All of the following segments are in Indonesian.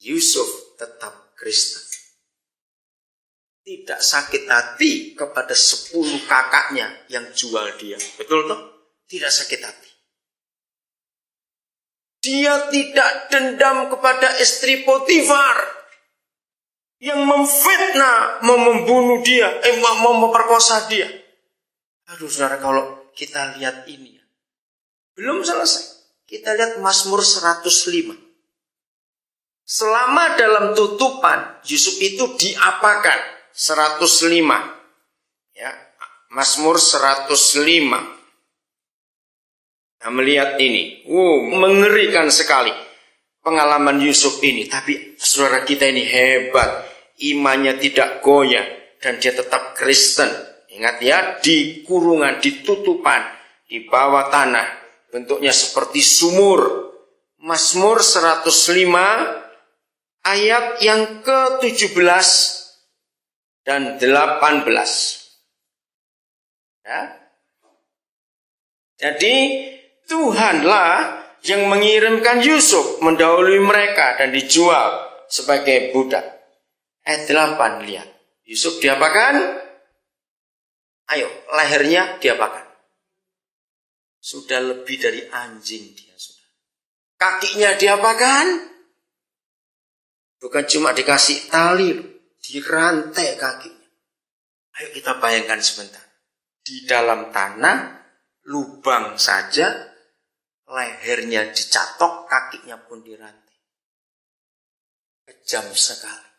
Yusuf tetap Kristen. Tidak sakit hati kepada 10 kakaknya yang jual dia. Betul toh? Tidak sakit hati. Dia tidak dendam kepada istri Potifar yang memfitnah, mau membunuh dia, mau memperkosa dia. Aduh saudara, kalau kita lihat ini, belum selesai. Kita lihat Mazmur 105. Selama dalam tutupan, Yusuf itu diapakan? 105. Ya, Mazmur 105. Nah, melihat ini, mengerikan sekali pengalaman Yusuf ini. Tapi saudara kita ini hebat, imannya tidak goyah dan dia tetap Kristen. Ingat ya, di kurungan, di tutupan, di bawah tanah, bentuknya seperti sumur. Mazmur 105 ayat yang ke-17 dan 18. Ya. Jadi Tuhanlah yang mengirimkan Yusuf mendahului mereka dan dijual sebagai budak. Ayat 8, lihat. Yusuf diapakan? Ayo, lehernya diapakan? Sudah lebih dari anjing dia sudah. Kakinya diapakan? Bukan cuma dikasih tali, dirantai kakinya. Ayo kita bayangkan sebentar. Di dalam tanah, lubang saja, lehernya dicatok, kakinya pun dirantai. Kejam sekali.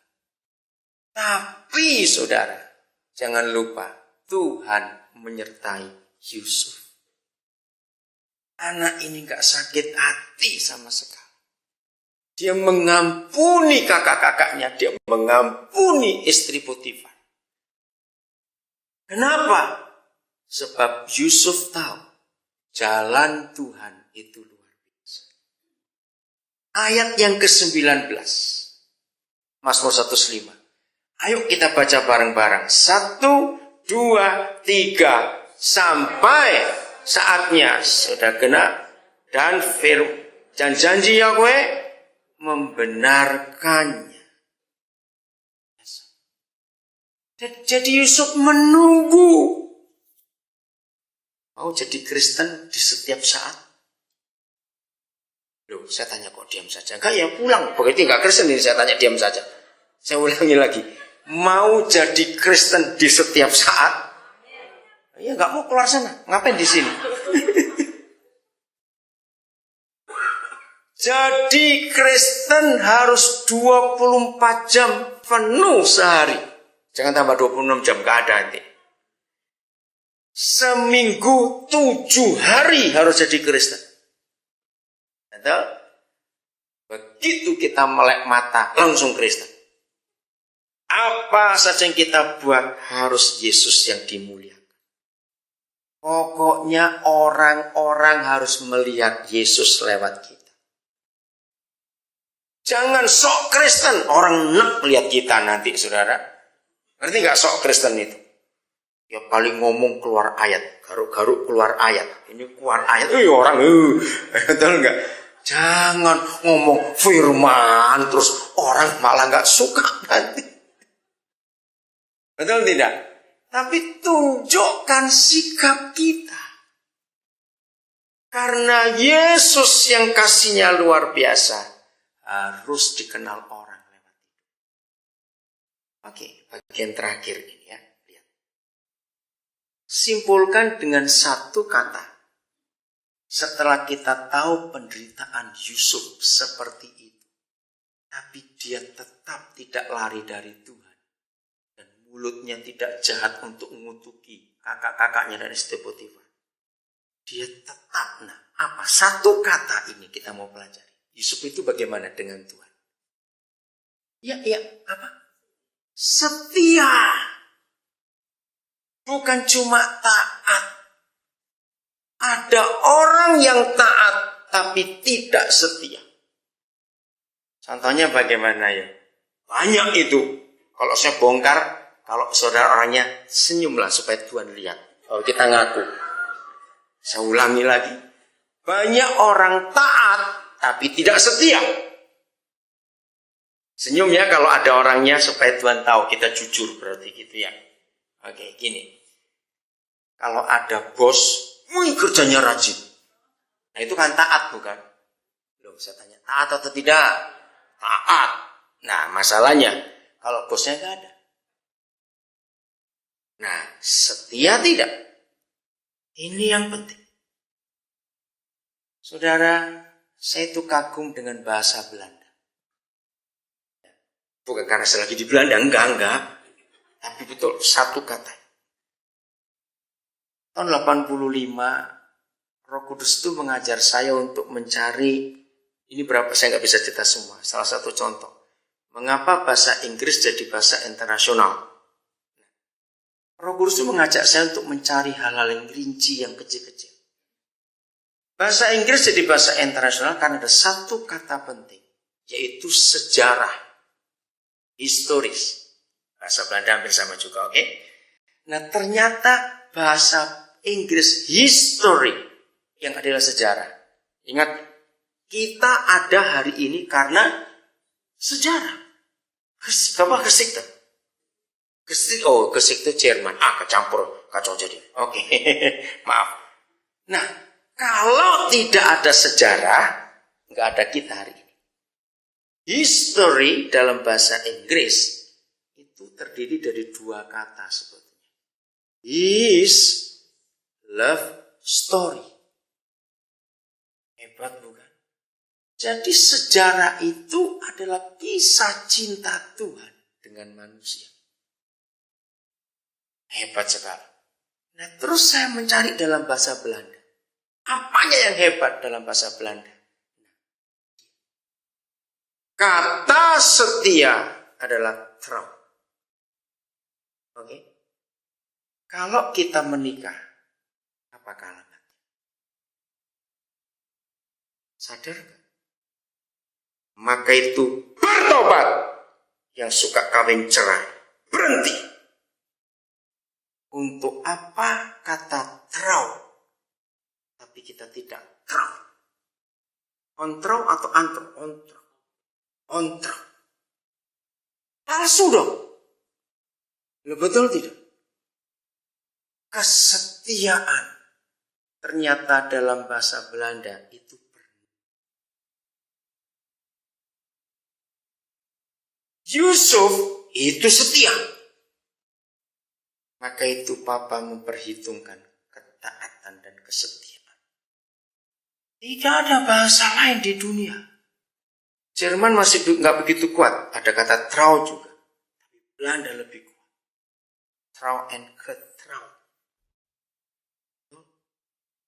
Tapi saudara, jangan lupa, Tuhan menyertai Yusuf. Anak ini gak sakit hati sama sekali. Dia mengampuni kakak-kakaknya. Dia mengampuni istri Potifar. Kenapa? Sebab Yusuf tahu jalan Tuhan itu luar biasa. Ayat yang ke-19. Mazmur 105. Ayo kita baca bareng-barang. 1, 2, 3. Sampai saatnya sudah genap. Dan janji Yahweh membenarkannya. Jadi Yusuf menunggu. Mau jadi Kristen di setiap saat? Loh, saya tanya kok diam saja? Enggak ya, pulang. Begitu enggak Kristen ini saya tanya diam saja. Saya ulangi lagi. Mau jadi Kristen di setiap saat? Ya enggak mau keluar sana. Ngapain di sini? Jadi Kristen harus 24 jam penuh sehari. Jangan tambah 26 jam, enggak ada nanti. Seminggu 7 hari harus jadi Kristen. Betul? Begitu kita melek mata, langsung Kristen. Apa saja yang kita buat harus Yesus yang dimuliakan. Pokoknya orang-orang harus melihat Yesus lewat kita. Jangan sok Kristen, orang nek lihat kita nanti, saudara. Ngerti nggak sok Kristen itu? Ya paling ngomong keluar ayat, garuk-garuk keluar ayat. Ini keluar ayat, orang, betul nggak? Jangan ngomong firman, terus orang malah nggak suka nanti. Betul tidak? Tapi tunjukkan sikap kita. Karena Yesus yang kasihnya luar biasa, harus dikenal orang lewat itu. Oke, bagian terakhir ini ya. Lihat. Simpulkan dengan satu kata. Setelah kita tahu penderitaan Yusuf seperti itu, tapi dia tetap tidak lari dari Tuhan. Dan mulutnya tidak jahat untuk mengutuki kakak-kakaknya dan istri Potifar. Dia tetap, apa? Satu kata ini kita mau pelajari. Yusuf itu bagaimana dengan Tuhan? Ya, apa? Setia. Bukan cuma taat. Ada orang yang taat tapi tidak setia. Contohnya bagaimana ya? Banyak itu. Kalau saya bongkar, kalau saudara orangnya senyumlah supaya Tuhan lihat. Kalau kita ngaku. Saya ulangi lagi. Banyak orang taat tapi tidak setia. Senyum ya kalau ada orangnya supaya Tuhan tahu kita jujur berarti gitu ya. Oke, gini. Kalau ada bos, kerjanya rajin. Nah itu kan taat bukan? Loh, saya tanya, taat atau tidak? Taat. Nah masalahnya, kalau bosnya nggak ada. Nah, setia tidak? Ini yang penting. Saudara, saya itu kagum dengan bahasa Belanda. Bukan karena saya lagi di Belanda, enggak. Tapi betul, satu kata. Tahun 85, Roh Kudus itu mengajar saya untuk mencari, ini berapa saya nggak bisa cerita semua. Salah satu contoh, mengapa bahasa Inggris jadi bahasa internasional. Roh Kudus itu mengajak saya untuk mencari hal-hal yang rinci, yang kecil-kecil. Bahasa Inggris jadi bahasa internasional karena ada satu kata penting, yaitu sejarah, historis. Bahasa Belanda hampir sama juga, oke? Nah ternyata bahasa Inggris history yang adalah sejarah. Ingat, kita ada hari ini karena sejarah. Gesikte. Gesikte Jerman. Kecampur, kacau jadi. Oke, maaf. Nah, kalau tidak ada sejarah, nggak ada kita hari ini. History dalam bahasa Inggris itu terdiri dari dua kata sebetulnya. His love story. Hebat bukan? Jadi sejarah itu adalah kisah cinta Tuhan dengan manusia. Hebat sekali. Nah terus saya mencari dalam bahasa Belanda. Apanya yang hebat dalam bahasa Belanda? Kata setia adalah trouw. Oke? Kalau kita menikah, apakah alamatnya? Sadar gak? Maka itu bertobat. Yang suka kawin cerai, berhenti. Untuk apa kata trouw? Tapi kita tidak trouw. Ontrou atau antrou? Ontrou. Palsu dong. Betul tidak? Kesetiaan. Ternyata dalam bahasa Belanda itu Yusuf itu setia. Maka itu Papa memperhitungkan ketaatan dan kesetiaan. Tidak ada bahasa lain di dunia. Jerman masih nggak begitu kuat. Ada kata trouw juga. Tapi Belanda lebih kuat. Trouw and getrouw.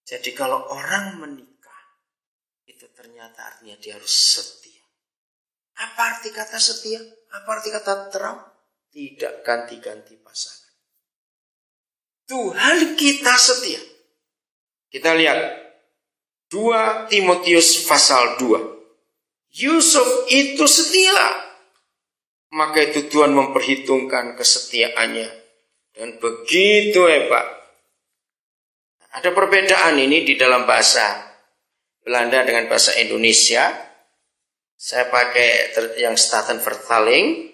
Jadi kalau orang menikah, itu ternyata artinya dia harus setia. Apa arti kata setia? Apa arti kata trouw? Tidak ganti-ganti pasangan. Tuhan kita setia. Kita lihat 2 Timotius pasal 2. Yusuf itu setia. Maka itu Tuhan memperhitungkan kesetiaannya. Dan begitu hebat. Ada perbedaan ini di dalam bahasa Belanda dengan bahasa Indonesia. Saya pakai yang Statenvertaling.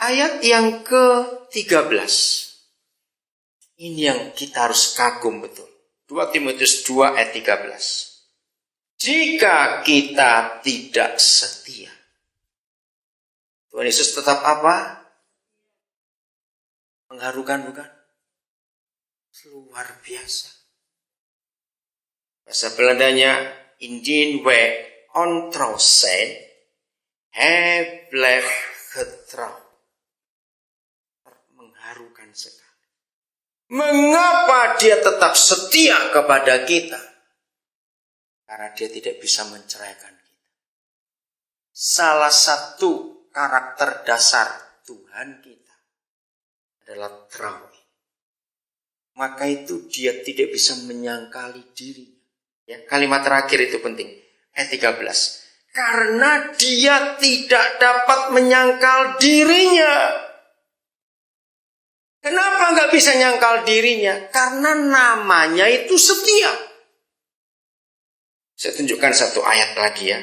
Ayat yang ke-13. Ini yang kita harus kagum betul. 2 Timotius 2 ayat 13. Jika kita tidak setia, Tuhan Yesus tetap apa? Mengharukan bukan? Luar biasa. Bahasa Belandanya, indien we ontrouw zijn, hij blijft getrouw. Mengharukan sekali. Mengapa dia tetap setia kepada kita? Karena dia tidak bisa menceraikan kita. Salah satu karakter dasar Tuhan kita adalah trouw. Maka itu dia tidak bisa menyangkali dirinya. Ya, kalimat terakhir itu penting. Ayat 13. Karena dia tidak dapat menyangkal dirinya. Kenapa nggak bisa nyangkal dirinya? Karena namanya itu setia. Saya tunjukkan satu ayat lagi ya.